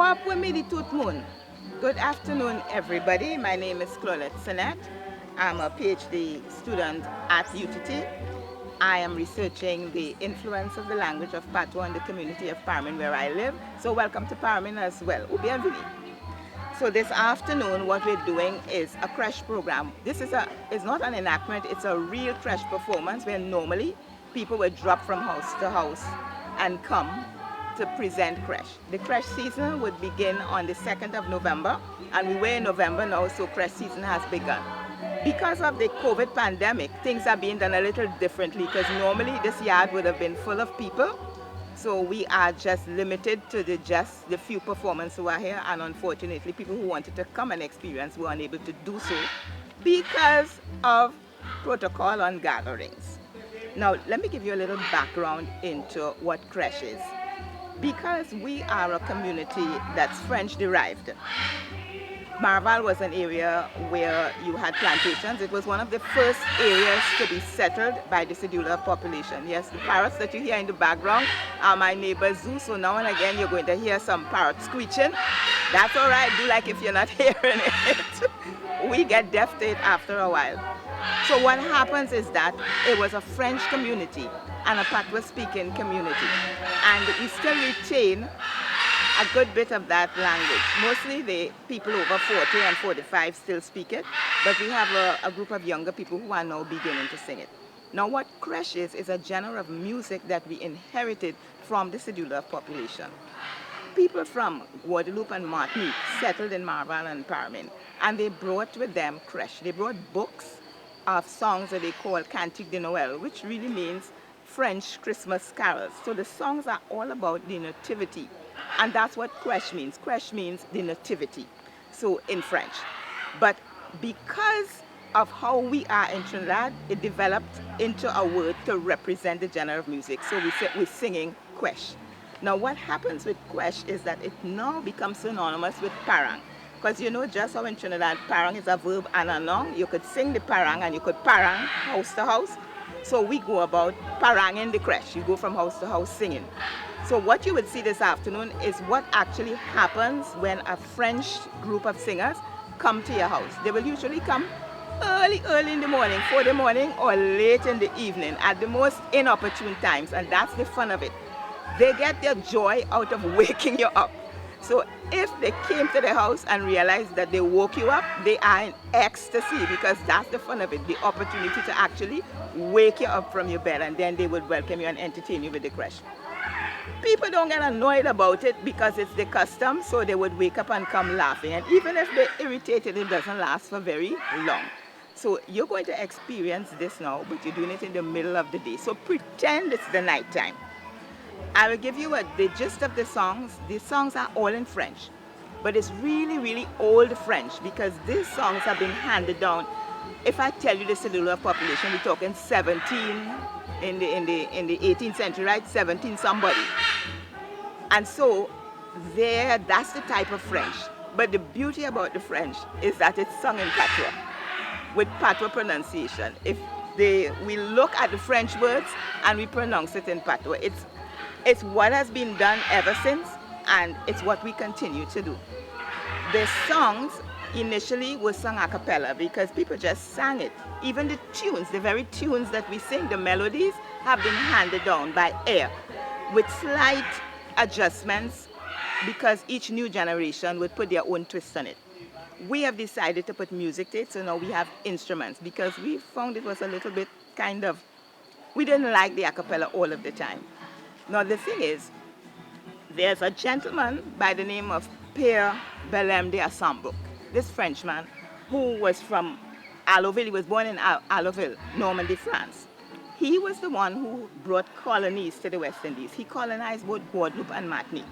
Wap with me the tooth moon. Good afternoon, everybody. My name is Claudette Sinet. I'm a PhD student at UTT. I am researching the influence of the language of Patois in the community of Parmin where I live. So welcome to Parmin as well. Bienvenue. So this afternoon, what we're doing is a crash program. It's not an enactment, it's a real crash performance where normally people would drop from house to house and come to present crash. The crash season would begin on the 2nd of November, and we were in November now, so crash season has begun. Because of the COVID pandemic, things are being done a little differently because normally this yard would have been full of people. So we are just limited to just the few performers who are here, and unfortunately people who wanted to come and experience were unable to do so because of protocol on gatherings. Now let me give you a little background into what creche is. Because we are a community that's French derived, Marval was an area where you had plantations. It was one of the first areas to be settled by the sedular population. Yes, the parrots that you hear in the background are my neighbor's zoo, so now and again you're going to hear some parrot screeching. That's all right, do like if you're not hearing it. We get deaf to it after a while. So what happens is that it was a French community and a Patois speaking community, and we still retain a good bit of that language. Mostly the people over 40 and 45 still speak it, but we have a group of younger people who are now beginning to sing it. Now what creche is a genre of music that we inherited from the sedular population. People from Guadeloupe and Martinique settled in Marval and Parmin, and they brought with them creche. They brought books of songs that they call Cantique de Noel, which really means French Christmas carols. So the songs are all about the nativity. And that's what creche means. Creche means the nativity, so in French. But because of how we are in Trinidad, it developed into a word to represent the genre of music. So we're singing creche. Now what happens with creche is that it now becomes synonymous with parang. Because you know just how in Trinidad parang is a verb and a noun. You could sing the parang and you could parang house to house. So we go about paranging the creche. You go from house to house singing. So what you would see this afternoon is what actually happens when a French group of singers come to your house. They will usually come early in the morning, 4 in the morning, or late in the evening, at the most inopportune times, and that's the fun of it. They get their joy out of waking you up. So if they came to the house and realized that they woke you up, they are in ecstasy, because that's the fun of it, the opportunity to actually wake you up from your bed, and then they would welcome you and entertain you with the creche. People don't get annoyed about it because it's the custom, so they would wake up and come laughing. And even if they're irritated, it doesn't last for very long. So you're going to experience this now, but you're doing it in the middle of the day. So pretend it's the night time. I will give you the gist of the songs. These songs are all in French, but it's really old French, because these songs have been handed down. If I tell you the cellular population, we're talking 17 in the 18th century, right? 17 somebody. And so that's the type of French. But the beauty about the French is that it's sung in patois, with patois pronunciation. We look at the French words and we pronounce it in patois. It's what has been done ever since, and it's what we continue to do. The songs initially were sung a cappella because people just sang it. Even the tunes, the very tunes that we sing, the melodies, have been handed down by ear with slight adjustments, because each new generation would put their own twist on it. We have decided to put music to it, so now we have instruments, because we found it was a little bit we didn't like the a cappella all of the time. Now the thing is, there's a gentleman by the name of Pierre Belem de Assembourg, this Frenchman, who was from Alloville. He was born in Alloville, Normandy, France. He was the one who brought colonies to the West Indies. He colonized both Guadeloupe and Martinique.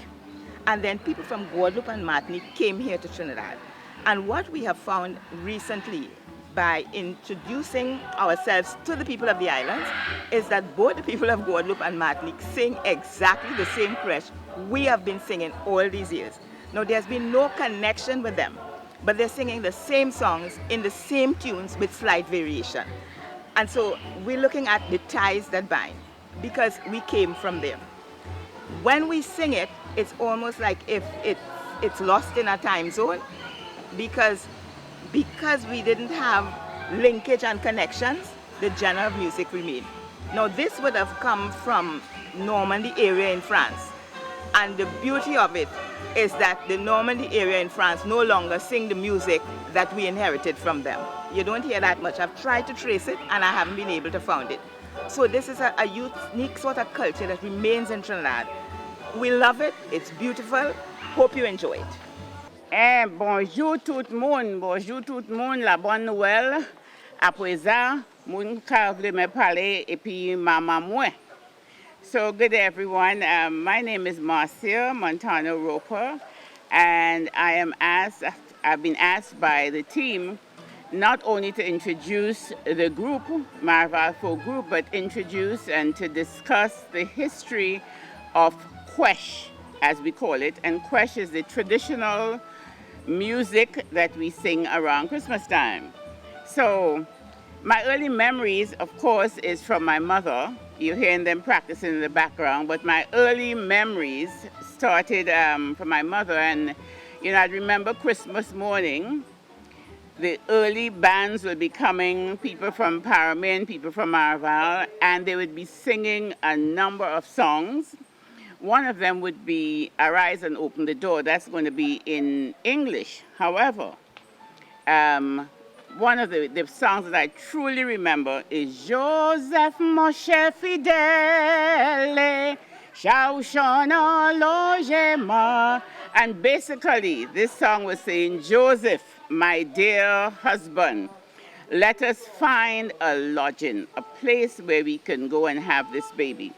And then people from Guadeloupe and Martinique came here to Trinidad. And what we have found recently, by introducing ourselves to the people of the islands, is that both the people of Guadeloupe and Martinique sing exactly the same creche we have been singing all these years. Now there's been no connection with them, but they're singing the same songs in the same tunes with slight variation. And so we're looking at the ties that bind, because we came from there. When we sing it, it's almost like if it's lost in our time zone because we didn't have linkage and connections, the genre of music remained. Now this would have come from Normandy area in France, and the beauty of it is that the Normandy area in France no longer sing the music that we inherited from them. You don't hear that much. I've tried to trace it and I haven't been able to find it. So this is a unique sort of culture that remains in Trinidad. We love it, it's beautiful, hope you enjoy it. Bonjour tout le monde, la bonne Noel. Après ça, moun ka vle me parler et puis maman moi. So good day everyone. My name is Marcia Montano Roper, and I've been asked by the team not only to introduce the group, Marval Folk Group, but introduce and to discuss the history of Kwesh, as we call it. And Kwesh is the traditional music that we sing around Christmas time. So my early memories, of course, is from my mother. You're hearing them practicing in the background, but my early memories started from my mother. And, I remember Christmas morning, the early bands would be coming, people from Paramin, people from Marval, and they would be singing a number of songs. One of them would be Arise and Open the Door. That's going to be in English. However, one of the songs that I truly remember is Joseph Moshe Fidele, Shaushona Logema. And basically, this song was saying, Joseph, my dear husband, let us find a lodging, a place where we can go and have this baby.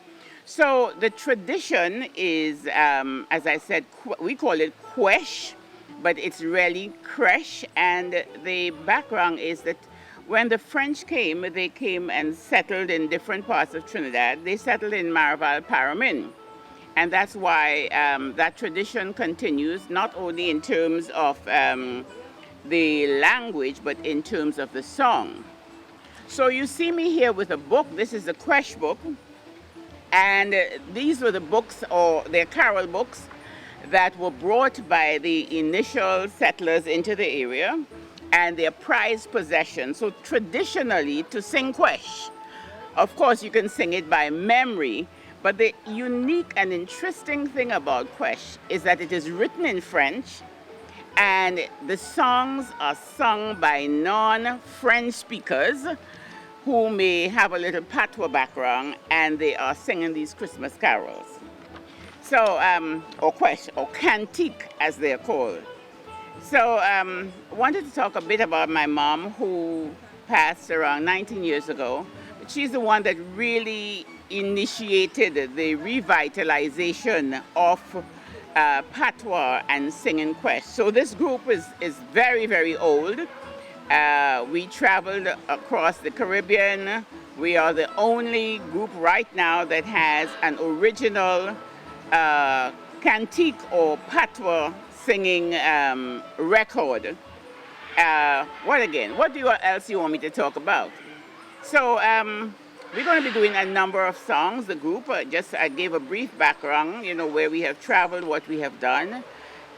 So the tradition is, as I said, we call it Kwesh, but it's really Kresh. And the background is that when the French came, they came and settled in different parts of Trinidad. They settled in Marval, Paramin. And that's why that tradition continues, not only in terms of the language, but in terms of the song. So you see me here with a book. This is a Kwesh book. And these were the books, or they're carol books, that were brought by the initial settlers into the area, and they're prized possessions. So traditionally, to sing Kwesh, of course you can sing it by memory, but the unique and interesting thing about Kwesh is that it is written in French, and the songs are sung by non-French speakers who may have a little patois background, and they are singing these Christmas carols. So, or Kwesh, or cantique as they're called. So, I wanted to talk a bit about my mom, who passed around 19 years ago. But she's the one that really initiated the revitalization of patois and singing Kwesh. So this group is very, very old. We traveled across the Caribbean. We are the only group right now that has an original cantique or patois singing record. What else do you want me to talk about? So we're going to be doing a number of songs. The group, I gave a brief background, where we have traveled, what we have done.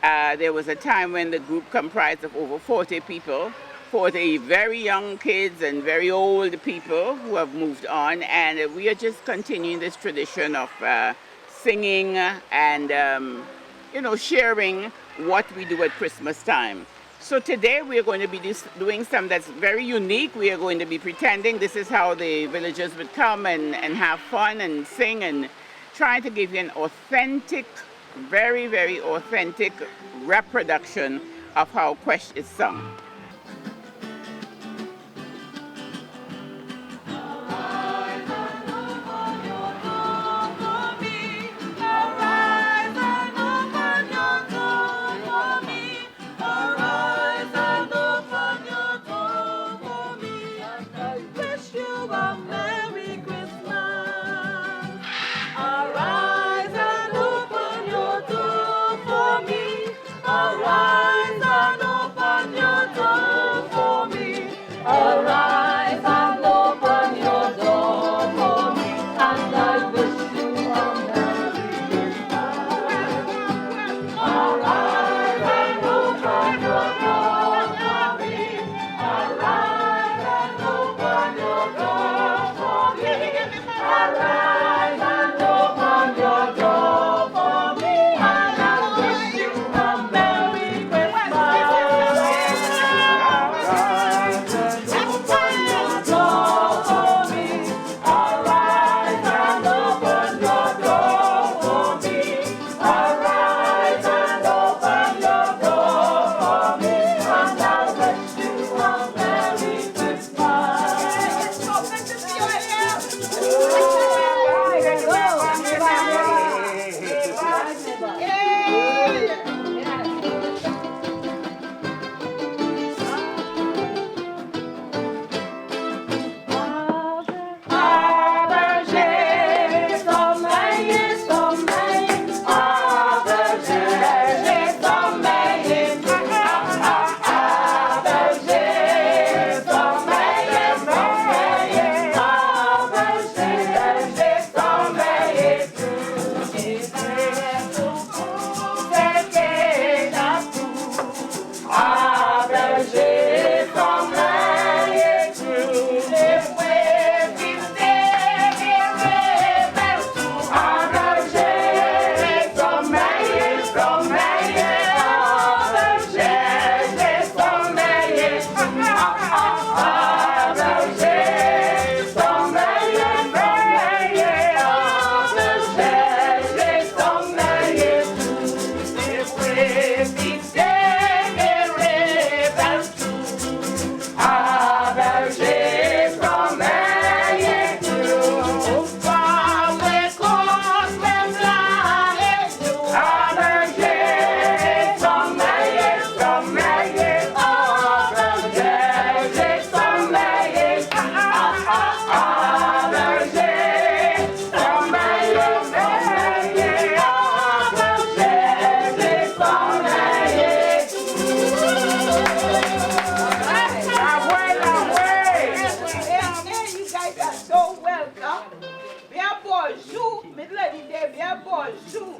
There was a time when the group comprised of over 40 people, 40 very young kids and very old people who have moved on, and we are just continuing this tradition of singing and sharing what we do at Christmas time. So today we are going to be doing something that's very unique. We are going to be pretending this is how the villagers would come and have fun and sing, and trying to give you an authentic, very, very authentic reproduction of how Kwesh is sung. Arise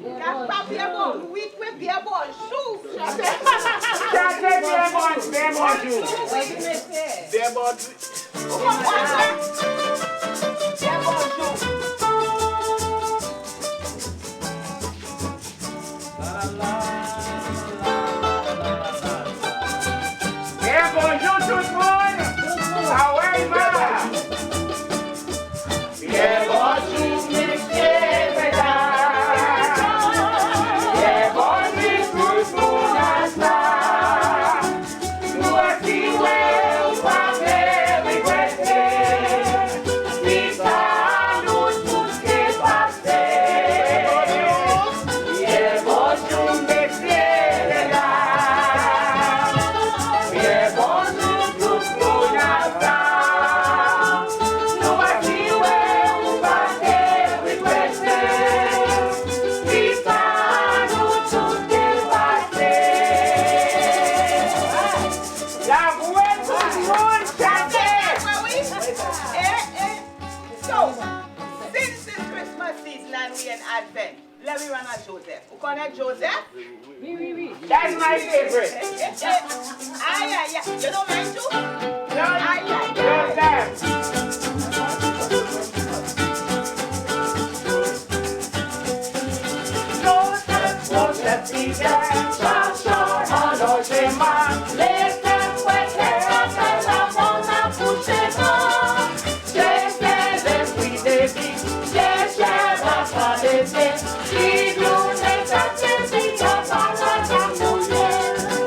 That's pas bien bon. Oui, oui, bien bon. Chou. Chantez bien bon jour. Bien bon. Bien bon chou. Bien bonjour tout le monde. Ah ouais, ma. Bien bonjour, messieurs, mesdames. Bien bonjour tout le monde à ça. Nous voici, ouais, on va faire regretter. Si ça nous tous est passé. Bien bonjour, messieurs, mesdames. Bien bonjour tout le monde à ça. Nous voici, ouais, on va faire regretter. Si ça nous tous est passé. La voix tout le monde chantait. So, since this Christmas season and we in Advent, let me run at Joseph. Who connect Joseph? That's my favorite. Aye, aye, aye. You don't mind too? Aye, aye, Joseph. Joseph, Joseph, fidèle, chercheur en logement. Laissez fouetter après la bonne accouchement. Laissez l'esprit de vie, cherchez la fin d'été. Si nous n'est pas saisi, y'a pas la mouiller.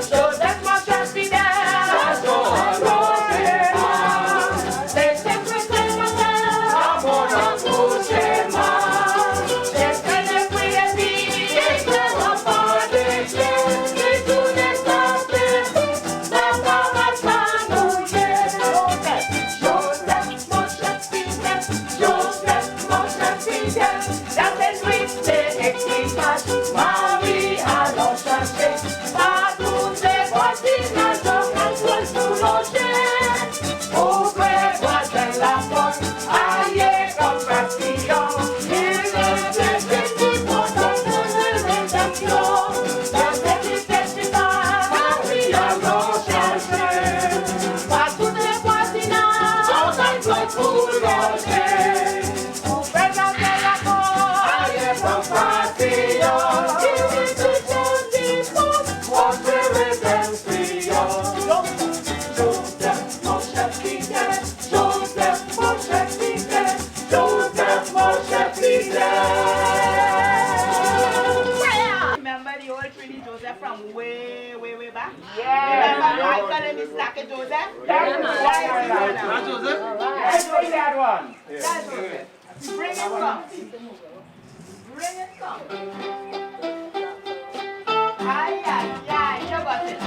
Joseph, mon cher fidèle, chercheur en logement. Laissez fouetter la bonne accouchement. Laissez l'esprit de vie, cherchez la fin d'été. Si nous n'est pas saisi, y'a pas la mouiller. Joseph, mon cher fidèle, Joseph, mon cher fidèle, la nuit c'est explication. Marie allons chercher, à toutes les voisinages, on peut nous loger. Ouvrez voisin la porte, aïe comme papillon. Il est blessé pour notre rédemption. Dans cette festival, Marie allons chercher, à toutes les voisinages, on peut nous loger. Ouvrez voisin la porte, aïe comme papillon. Il est blessé pour notre rédemption. Joseph, mon cher fidèle, Joseph, mon cher fidèle, Joseph, mon cher fidèle. Remember the old Trinity Joseph from way, way, way back? Yeah. Remember Michael and his slacker Joseph? That's Joseph. Let's play that one. That's Joseph. Bring it come. Bring it come. Aye, aye, aye. You got it.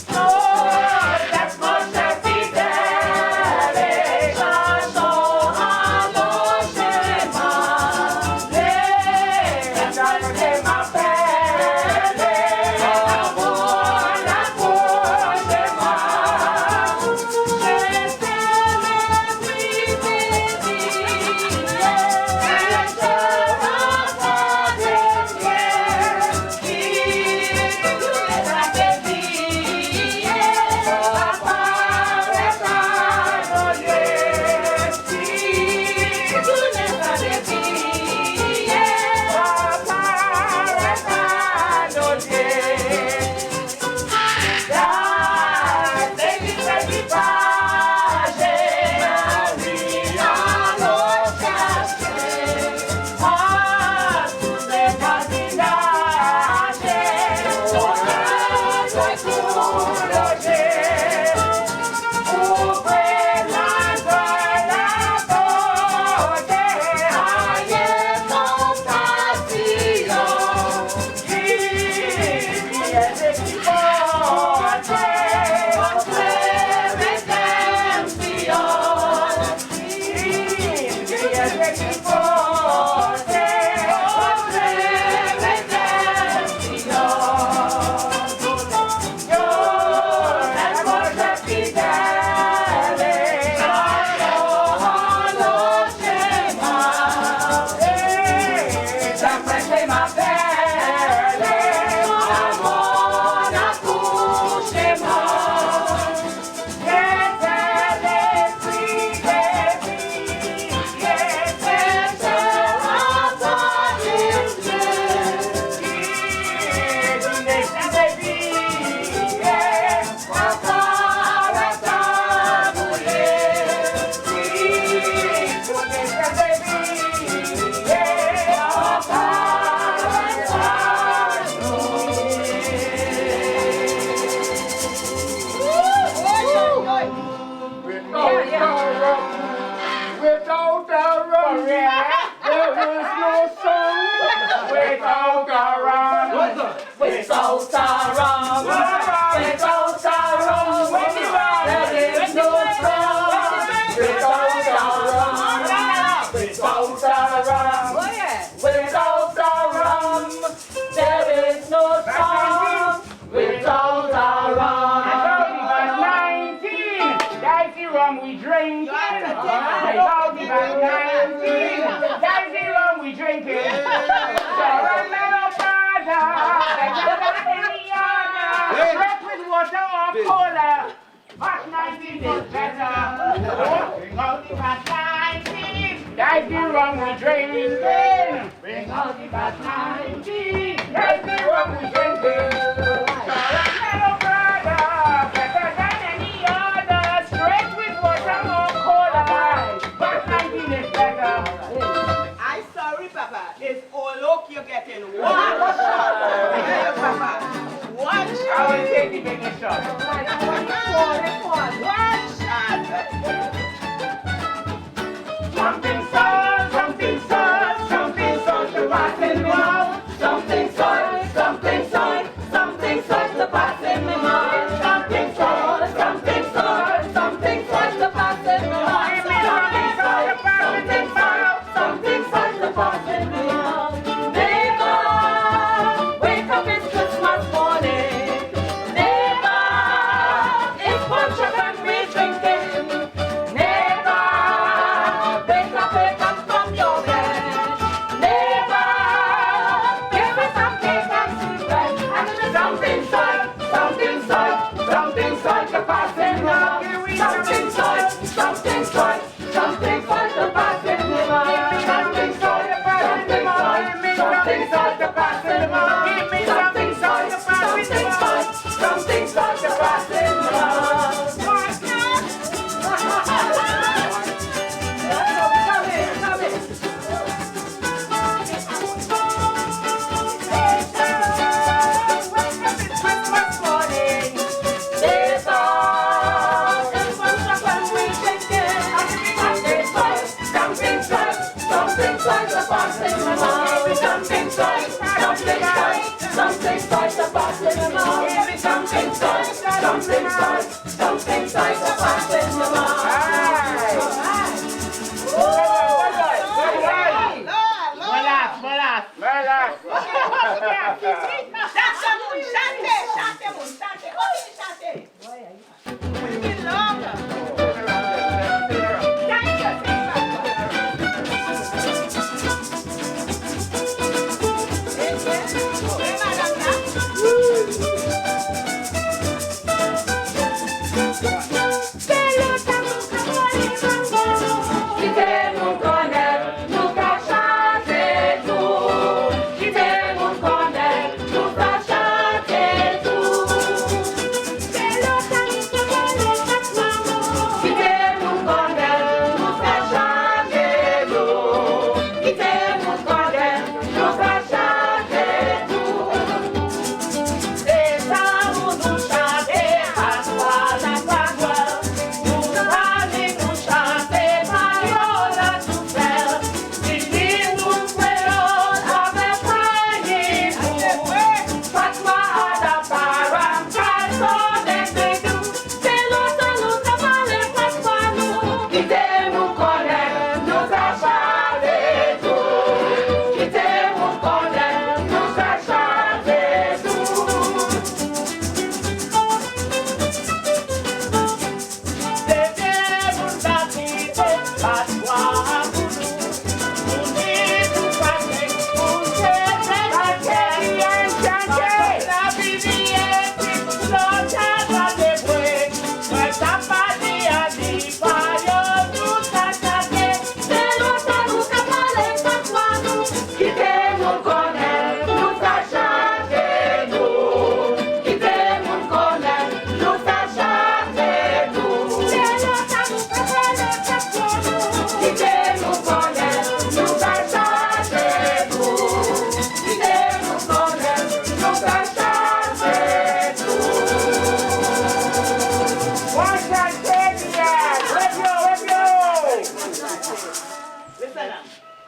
Joseph, mon cher fidèle, les chansons en logement. Les chansons m'appellent, l'amour, l'accouchement. Je sais without a rum, without a rum, there is no fun. Without a rum, without a rum, without a rum, there is no fun. Without a rum. Verse 19. That's the rum we drinking. Without the verse 19. That's the rum we drinking. So remember, brother, drink with water or cola. Verse 19 is better. Bring out the verse 19. That's the rum we drinking. Bring out the verse 19. That's the rum we drinking. It's all oak you're getting. One shot. One shot. I will take the biggest shot. One shot. Something salt, something salt, something salt to pass in my mouth. Something salt, something salt, something salt to pass in my mouth. Something salt, something salt, something salt to pass in my mouth. Something salt, something salt, something salt to pass in my mouth. Neighbor, wake up, it's Christmas morning. Neighbor, it's punch up and we drinking. Neighbor, wake up from your bed. Neighbor, give me some cake and sweet bread. And something salt, something salt, something salt to pass in my mouth. Something salt, something salt, something salt to pass in my mouth. Something salt, something salt, something salt to pass in my mouth. Something salt, something salt, something salt to pass in my mouth. Something salt to pass in my mouth. Something salt, something salt, something salt to pass in my mouth.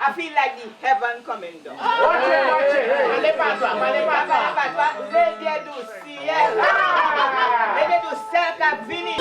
I feel like the heaven coming down. Watch it, watch it. Papa, Lady do ciel. Lady do ciel qu'a vini.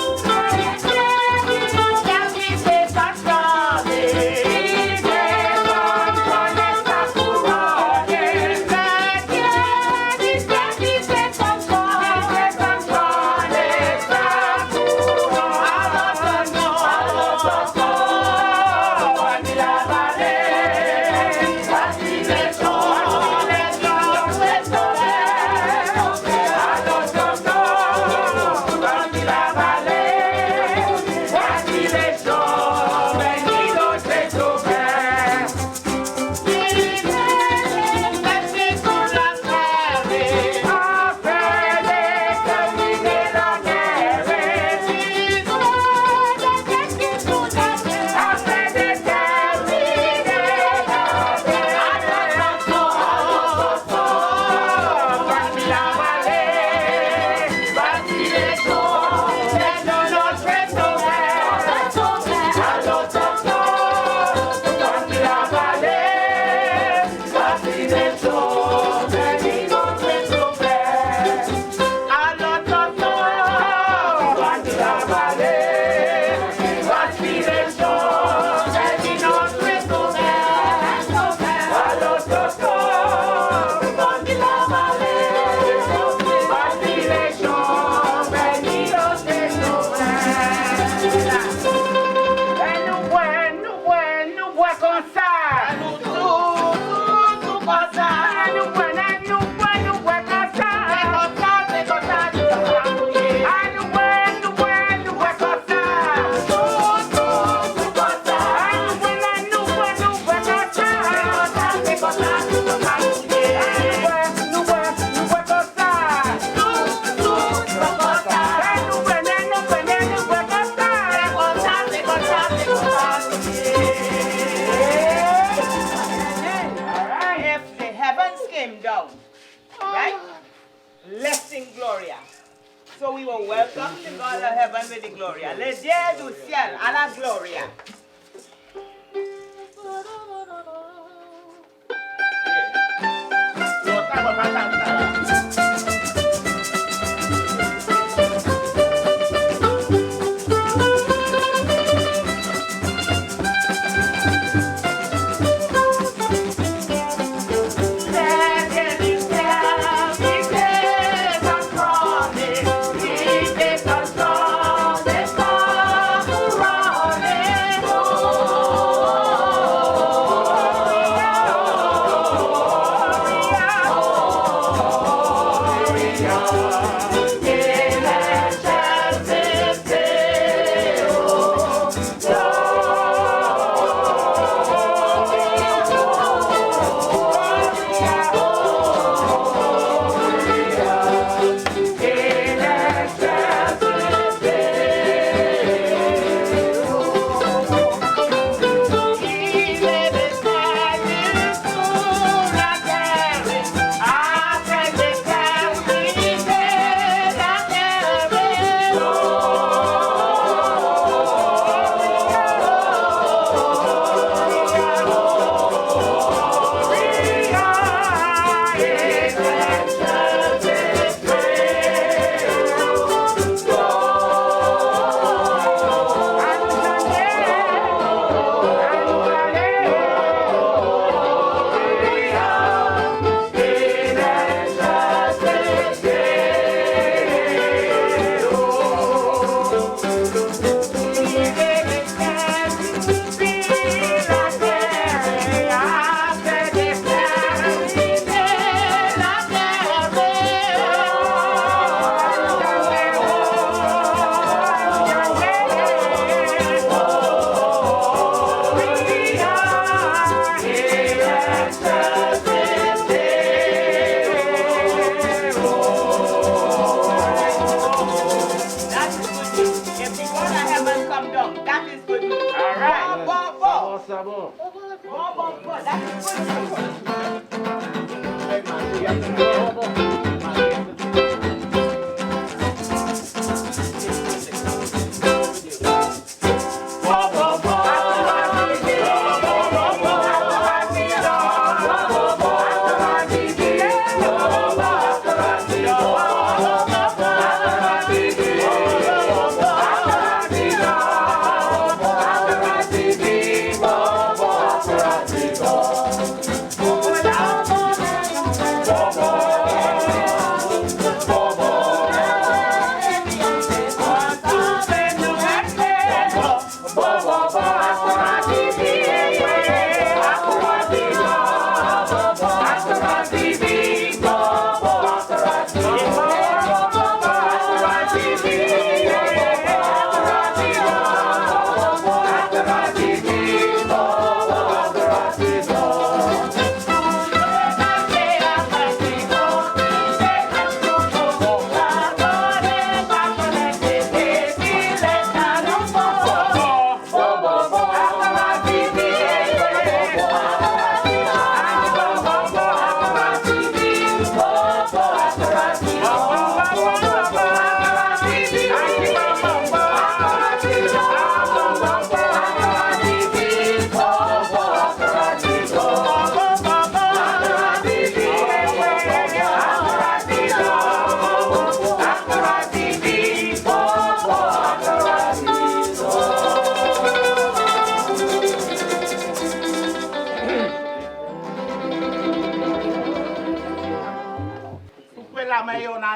So we will welcome the God of heaven with the gloria. Le Dieu du ciel à la gloria.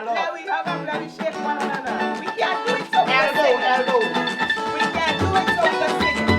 Now we hug and bloody shake one another. We can't do it so we can sing it. We can't do it so we can sing it.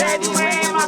Ready, where my